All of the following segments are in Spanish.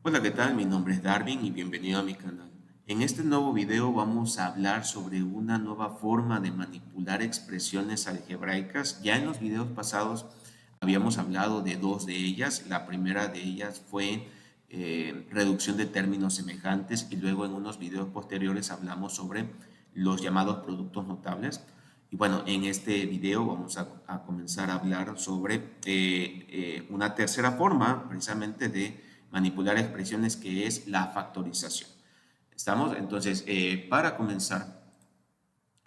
Hola, ¿qué tal? Mi nombre es Darwin y bienvenido a mi canal. En este nuevo video vamos a hablar sobre una nueva forma de manipular expresiones algebraicas. Ya en los videos pasados habíamos hablado de dos de ellas. La primera de ellas fue reducción de términos semejantes y luego en unos videos posteriores hablamos sobre los llamados productos notables. Y bueno, en este video vamos a comenzar a hablar sobre una tercera forma precisamente de manipular expresiones que es la factorización. ¿Estamos? Entonces, para comenzar,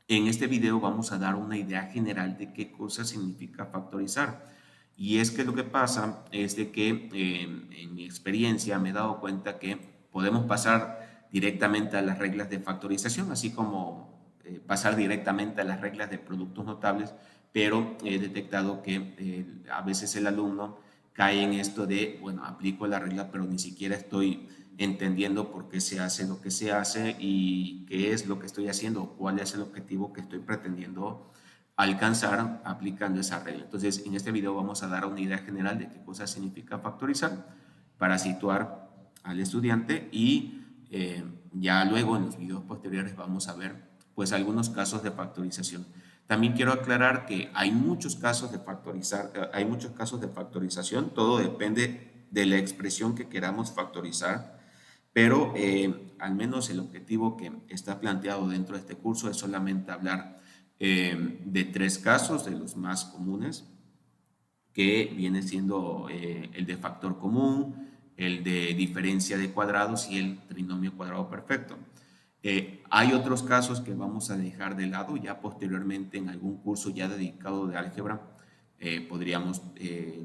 en este video vamos a dar una idea general de qué cosa significa factorizar. Y es que lo que pasa es de que en mi experiencia me he dado cuenta que podemos pasar directamente a las reglas de factorización, así como pasar directamente a las reglas de productos notables, pero he detectado que a veces el alumno cae en esto de, bueno, aplico la regla, pero ni siquiera estoy entendiendo por qué se hace lo que se hace y qué es lo que estoy haciendo, cuál es el objetivo que estoy pretendiendo alcanzar aplicando esa regla. Entonces, en este video vamos a dar una idea general de qué cosa significa factorizar para situar al estudiante y ya luego en los videos posteriores vamos a ver pues algunos casos de factorización. También quiero aclarar que hay muchos casos de hay muchos casos de factorización, todo depende de la expresión que queramos factorizar, pero al menos el objetivo que está planteado dentro de este curso es solamente hablar de tres casos, de los más comunes, que viene siendo el de factor común, el de diferencia de cuadrados y el trinomio cuadrado perfecto. Hay otros casos que vamos a dejar de lado, ya posteriormente en algún curso ya dedicado de álgebra podríamos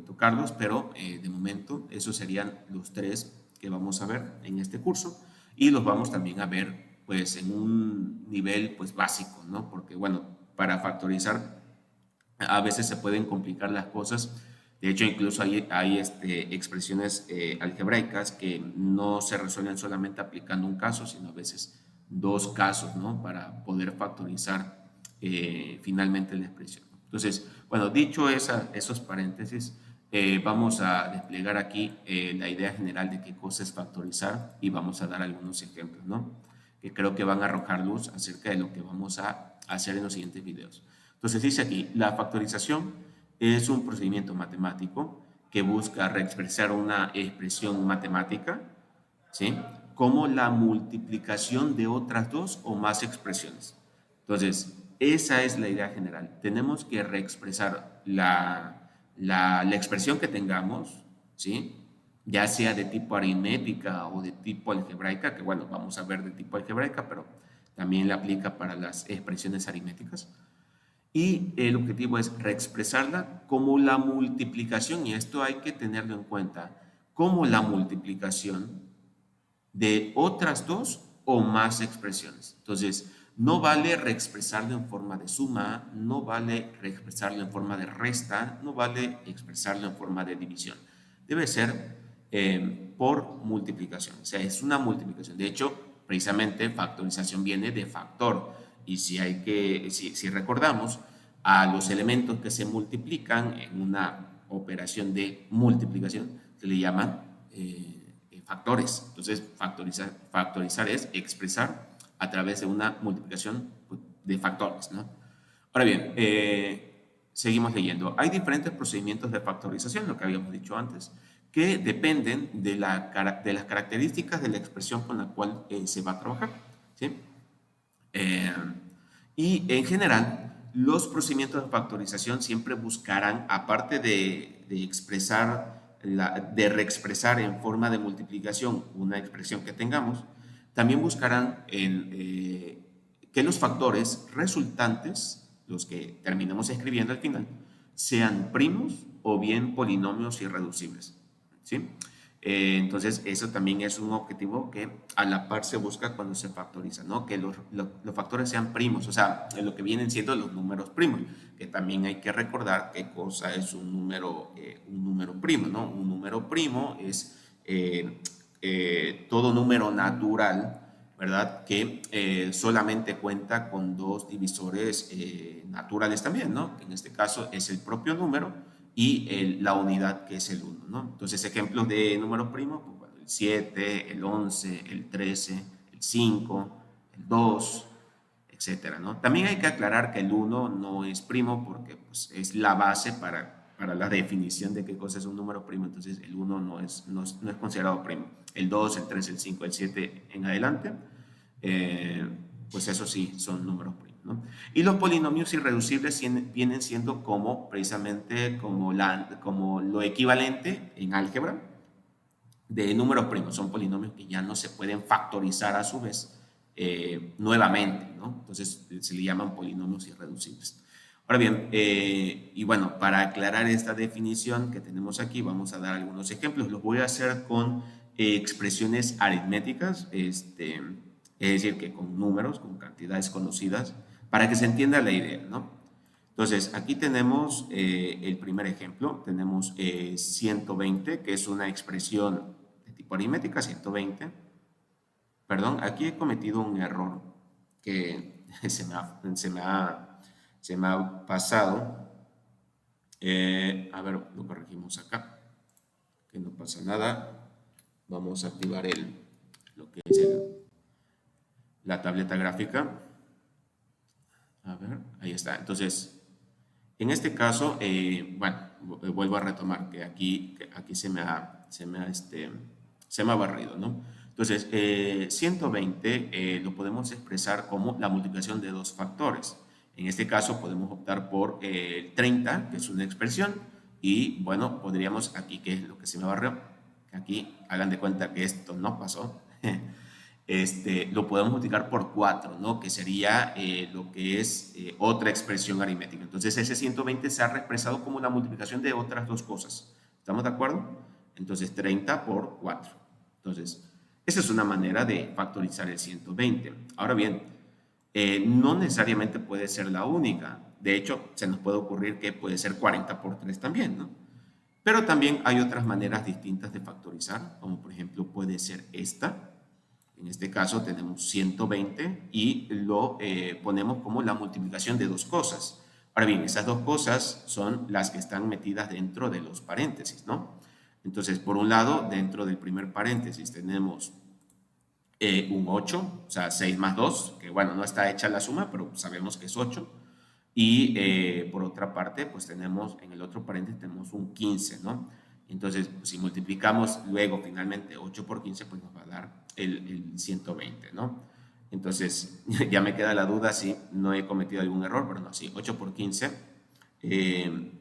tocarlos, pero de momento esos serían los tres que vamos a ver en este curso y los vamos también a ver pues en un nivel pues básico, ¿no? Porque bueno, para factorizar a veces se pueden complicar las cosas. De hecho, incluso hay expresiones algebraicas que no se resuelven solamente aplicando un caso, sino a veces dos casos, ¿no? Para poder factorizar finalmente la expresión. Entonces, bueno, dicho esos paréntesis, vamos a desplegar aquí la idea general de qué cosa es factorizar y vamos a dar algunos ejemplos, ¿no? Que creo que van a arrojar luz acerca de lo que vamos a hacer en los siguientes videos. Entonces dice aquí, la factorización es un procedimiento matemático que busca reexpresar una expresión matemática, ¿sí? Como la multiplicación de otras dos o más expresiones. Entonces, esa es la idea general. Tenemos que reexpresar la expresión que tengamos, ¿sí? Ya sea de tipo aritmética o de tipo algebraica, que bueno, vamos a ver de tipo algebraica, pero también la aplica para las expresiones aritméticas. Y el objetivo es reexpresarla como la multiplicación, y esto hay que tenerlo en cuenta, como la multiplicación de otras dos o más expresiones. Entonces, no vale reexpresarlo en forma de suma, no vale reexpresarlo en forma de resta, no vale expresarlo en forma de división. Debe ser por multiplicación, o sea, es una multiplicación. De hecho, precisamente factorización viene de factor. Y si recordamos, a los elementos que se multiplican en una operación de multiplicación se le llaman factores. Entonces, factorizar es expresar a través de una multiplicación de factores, ¿no? Ahora bien, seguimos leyendo. Hay diferentes procedimientos de factorización, lo que habíamos dicho antes, que dependen de las características de la expresión con la cual se va a trabajar, ¿sí? Eh, y en general, los procedimientos de factorización siempre buscarán, aparte de expresar, de reexpresar en forma de multiplicación una expresión que tengamos, también buscarán que los factores resultantes, los que terminemos escribiendo al final, sean primos o bien polinomios irreducibles, ¿sí? Entonces, eso también es un objetivo que a la par se busca cuando se factoriza, ¿no? Que los factores sean primos, o sea, lo que vienen siendo los números primos, que también hay que recordar qué cosa es un número primo, ¿no? Un número primo es todo número natural, ¿verdad? Que solamente cuenta con dos divisores naturales también, ¿no? Que en este caso es el propio número y la unidad que es el uno, ¿no? Entonces, ejemplos de números primos, pues, bueno, 7, el 11, el 13, el 5, el 2, etcétera, ¿no? También hay que aclarar que el 1 no es primo porque pues, es la base para la definición de qué cosa es un número primo, entonces el 1 no es considerado primo. El 2, el 3, el 5, el 7 en adelante, eh, pues eso sí, son números primos, ¿no? Y los polinomios irreducibles vienen siendo como precisamente como lo equivalente en álgebra de números primos. Son polinomios que ya no se pueden factorizar a su vez nuevamente, ¿no? Entonces se le llaman polinomios irreducibles. Ahora bien, y bueno, para aclarar esta definición que tenemos aquí, vamos a dar algunos ejemplos. Los voy a hacer con expresiones aritméticas, es decir, que con números, con cantidades conocidas, para que se entienda la idea, ¿no? Entonces, aquí tenemos el primer ejemplo, tenemos 120, que es una expresión de tipo aritmética, 120. Perdón, aquí he cometido un error que se me ha pasado. A ver, lo corregimos acá, que no pasa nada. Vamos a activar lo que es la tableta gráfica. A ver, ahí está. Entonces, en este caso, bueno, vuelvo a retomar que aquí se me ha barrido, ¿no? Entonces, 120 lo podemos expresar como la multiplicación de dos factores. En este caso, podemos optar por 30, que es una expresión, y bueno, podríamos aquí, que es lo que se me barrió, aquí hagan de cuenta que esto no pasó. Lo podemos multiplicar por 4, ¿no? Que sería lo que es otra expresión aritmética. Entonces, ese 120 se ha expresado como la multiplicación de otras dos cosas. ¿Estamos de acuerdo? Entonces, 30 por 4. Entonces, esa es una manera de factorizar el 120. Ahora bien, no necesariamente puede ser la única. De hecho, se nos puede ocurrir que puede ser 40 por 3 también, ¿no? Pero también hay otras maneras distintas de factorizar, como por ejemplo puede ser esta. En este caso tenemos 120 y lo ponemos como la multiplicación de dos cosas. Ahora bien, esas dos cosas son las que están metidas dentro de los paréntesis, ¿no? Entonces, por un lado, dentro del primer paréntesis tenemos un 8, o sea, 6 más 2, que bueno, no está hecha la suma, pero sabemos que es 8. Y por otra parte, pues tenemos, en el otro paréntesis tenemos un 15, ¿no? Entonces, pues, si multiplicamos luego finalmente 8 por 15, pues nos va a dar el 120, ¿no? Entonces, ya me queda la duda si no he cometido algún error, pero no, sí, 8 por 15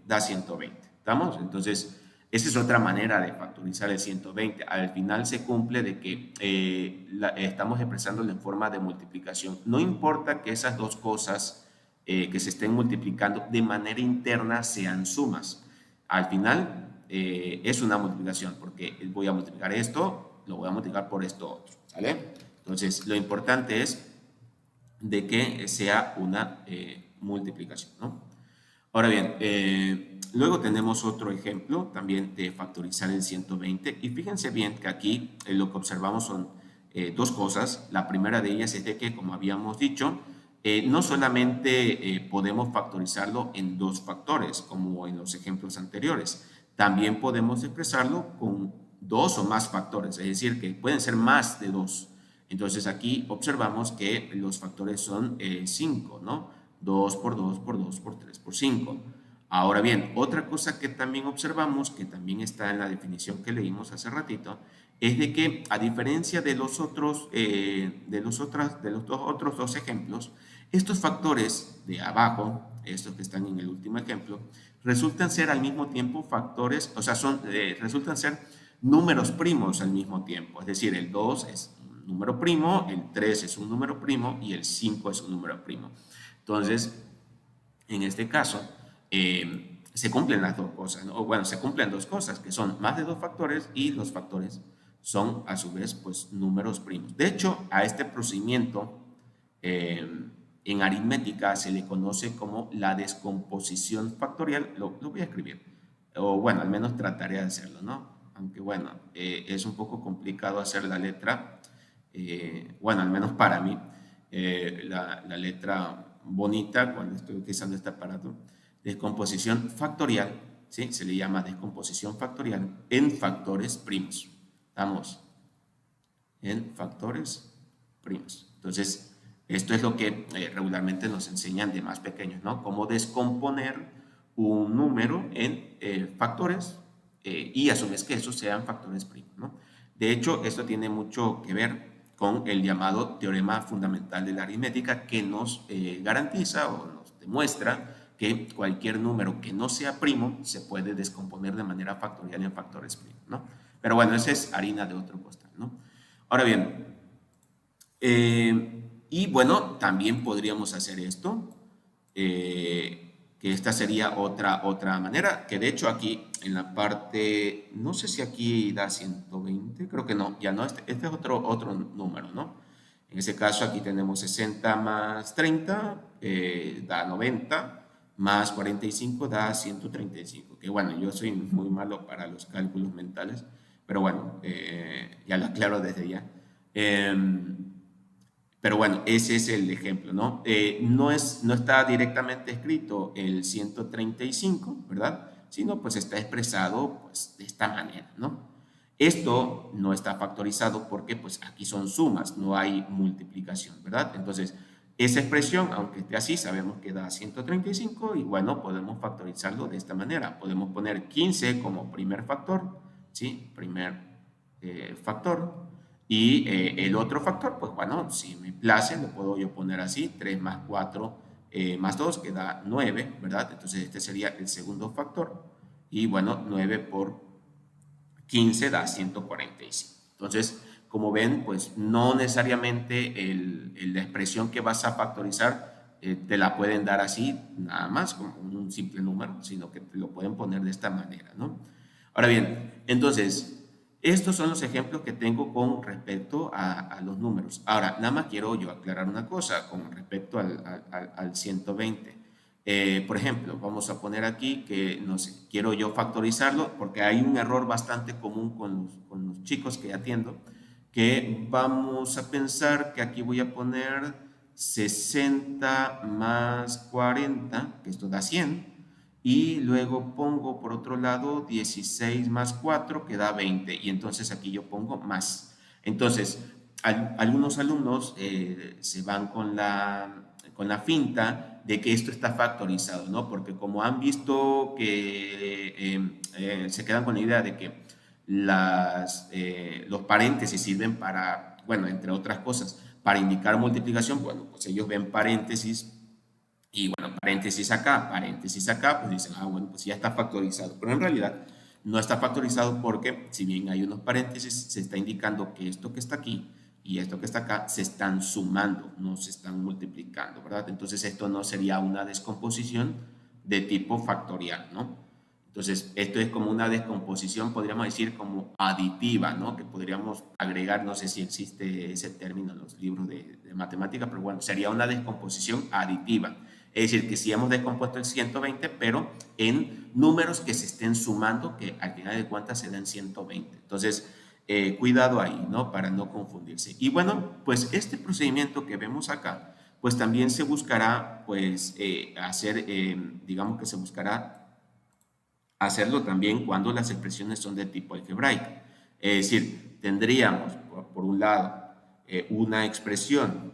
da 120, ¿estamos? Entonces, esa es otra manera de factorizar el 120. Al final se cumple de que estamos expresándolo en forma de multiplicación. No importa que esas dos cosas que se estén multiplicando de manera interna sean sumas. Al final es una multiplicación porque voy a multiplicar esto, lo voy a multiplicar por esto otro, ¿sale? Entonces, lo importante es de que sea una multiplicación, ¿no? Ahora bien, luego tenemos otro ejemplo también de factorizar el 120 y fíjense bien que aquí lo que observamos son dos cosas. La primera de ellas es de que, como habíamos dicho, no solamente podemos factorizarlo en dos factores, como en los ejemplos anteriores, también podemos expresarlo con dos o más factores, es decir, que pueden ser más de dos. Entonces aquí observamos que los factores son 5, ¿no? 2 por 2 por 2 por 3 por 5. Ahora bien, otra cosa que también observamos, que también está en la definición que leímos hace ratito, es de que a diferencia de los otros, otros dos ejemplos, estos factores de abajo, estos que están en el último ejemplo, resultan ser al mismo tiempo factores, o sea, resultan ser números primos al mismo tiempo. Es decir, el 2 es un número primo, el 3 es un número primo y el 5 es un número primo. Entonces, en este caso, se cumplen las dos cosas, ¿no? O bueno, se cumplen dos cosas, que son más de dos factores y los factores son a su vez pues números primos. De hecho, a este procedimiento en aritmética se le conoce como la descomposición factorial. Lo voy a escribir, o bueno, al menos trataré de hacerlo, ¿no? Aunque bueno, es un poco complicado hacer la letra, bueno, al menos para mí, la letra bonita cuando estoy utilizando este aparato. Descomposición factorial, ¿sí? Se le llama descomposición factorial en factores primos. Vamos, en factores primos. Entonces, esto es lo que regularmente nos enseñan de más pequeños, ¿no? Cómo descomponer un número en factores y a su vez que esos sean factores primos, ¿no? De hecho, esto tiene mucho que ver con el llamado teorema fundamental de la aritmética que nos garantiza o nos demuestra que cualquier número que no sea primo se puede descomponer de manera factorial en factores primos, ¿no? Pero bueno, esa es harina de otro costal, ¿no? Ahora bien, y bueno, también podríamos hacer esto, que esta sería otra manera, que de hecho aquí en la parte, no sé si aquí da 120, creo que no, ya no, este es otro número, ¿no? En ese caso aquí tenemos 60 más 30, da 90, más 45 da 135, que bueno, yo soy muy malo para los cálculos mentales, pero bueno, ya lo aclaro desde ya. Pero bueno, ese es el ejemplo, ¿no? No está directamente escrito el 135, ¿verdad? Sino pues está expresado pues de esta manera, ¿no? Esto no está factorizado porque pues aquí son sumas, no hay multiplicación, ¿verdad? Entonces, esa expresión, aunque esté así, sabemos que da 135 y bueno, podemos factorizarlo de esta manera. Podemos poner 15 como primer factor, ¿sí? Primer factor. Y el otro factor, pues bueno, si me place, lo puedo yo poner así, 3 más 4 más 2, que da 9, ¿verdad? Entonces este sería el segundo factor. Y bueno, 9 por 15 da 145. Entonces, como ven, pues no necesariamente la expresión que vas a factorizar te la pueden dar así, nada más, como un simple número, sino que te lo pueden poner de esta manera, ¿no? Ahora bien, entonces, estos son los ejemplos que tengo con respecto a los números. Ahora, nada más quiero yo aclarar una cosa con respecto al 120. Por ejemplo, vamos a poner aquí que, no sé, quiero yo factorizarlo porque hay un error bastante común con los chicos que atiendo, que vamos a pensar que aquí voy a poner 60 más 40, que esto da 100, y luego pongo por otro lado 16 más 4 que da 20 y entonces aquí yo pongo más. Entonces, algunos alumnos se van con la finta de que esto está factorizado, ¿no? Porque como han visto que se quedan con la idea de que los paréntesis sirven para, bueno, entre otras cosas, para indicar multiplicación, bueno, pues ellos ven paréntesis y bueno, paréntesis acá, pues dicen, ah, bueno, pues ya está factorizado. Pero en realidad no está factorizado porque si bien hay unos paréntesis, se está indicando que esto que está aquí y esto que está acá se están sumando, no se están multiplicando, ¿verdad? Entonces esto no sería una descomposición de tipo factorial, ¿no? Entonces, esto es como una descomposición, podríamos decir, como aditiva, ¿no? Que podríamos agregar, no sé si existe ese término en los libros de matemática, pero bueno, sería una descomposición aditiva. Es decir, que si hemos descompuesto el 120, pero en números que se estén sumando, que al final de cuentas se dan 120. Entonces, cuidado ahí, ¿no? Para no confundirse. Y bueno, pues este procedimiento que vemos acá, pues también se buscará, pues, digamos que se buscará hacerlo también cuando las expresiones son de tipo algebraico. Es decir, tendríamos, por un lado, una expresión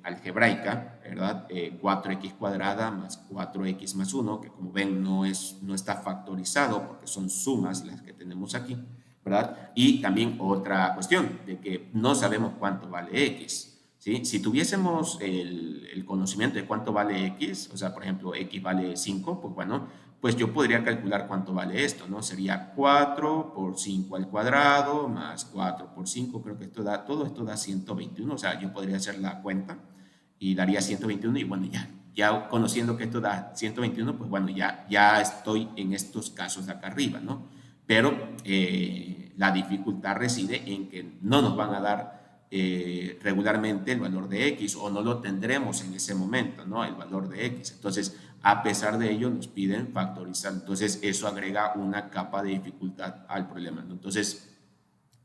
algebraica, ¿verdad? 4x cuadrada más 4x más 1, que como ven no está factorizado porque son sumas las que tenemos aquí, ¿verdad? Y también otra cuestión, de que no sabemos cuánto vale x, ¿sí? Si tuviésemos el conocimiento de cuánto vale x, o sea, por ejemplo, x vale 5, pues bueno, pues yo podría calcular cuánto vale esto, ¿no? Sería 4 por 5 al cuadrado más 4 por 5, creo que todo esto da 121, o sea, yo podría hacer la cuenta y daría 121 y bueno, ya conociendo que esto da 121, pues bueno, ya estoy en estos casos de acá arriba, ¿no? Pero la dificultad reside en que no nos van a dar regularmente el valor de x o no lo tendremos en ese momento, ¿no? El valor de x. Entonces, a pesar de ello, nos piden factorizar. Entonces, eso agrega una capa de dificultad al problema, ¿no? Entonces,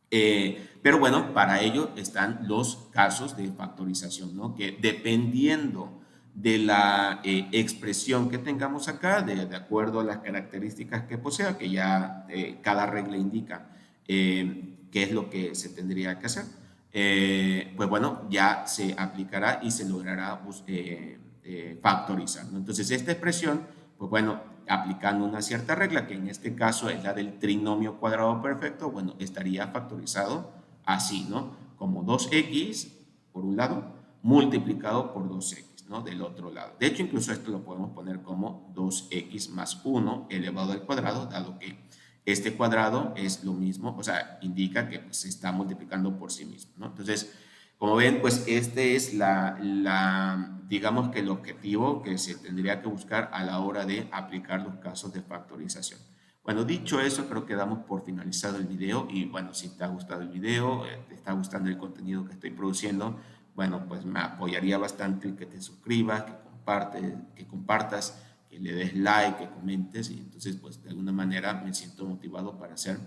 pero bueno, para ello están los casos de factorización, ¿no? Que dependiendo de la expresión que tengamos acá, de acuerdo a las características que posea, que ya cada regla indica qué es lo que se tendría que hacer. Pues bueno, ya se aplicará y se logrará factorizar, ¿no? Entonces, esta expresión, pues bueno, aplicando una cierta regla, que en este caso es la del trinomio cuadrado perfecto, bueno, estaría factorizado así, ¿no? Como 2x, por un lado, multiplicado por 2x, ¿no? Del otro lado. De hecho, incluso esto lo podemos poner como 2x más 1 elevado al cuadrado, dado que este cuadrado es lo mismo, o sea, indica que pues, se está multiplicando por sí mismo, ¿no? Entonces, como ven, pues este es digamos que el objetivo que se tendría que buscar a la hora de aplicar los casos de factorización. Bueno, dicho eso, creo que damos por finalizado el video y bueno, si te ha gustado el video, te está gustando el contenido que estoy produciendo, bueno, pues me apoyaría bastante el que te suscribas, que compartas, que le des like, que comentes y entonces pues de alguna manera me siento motivado para hacer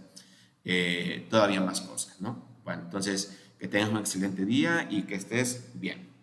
todavía más cosas, ¿no? Bueno, entonces que tengas un excelente día y que estés bien.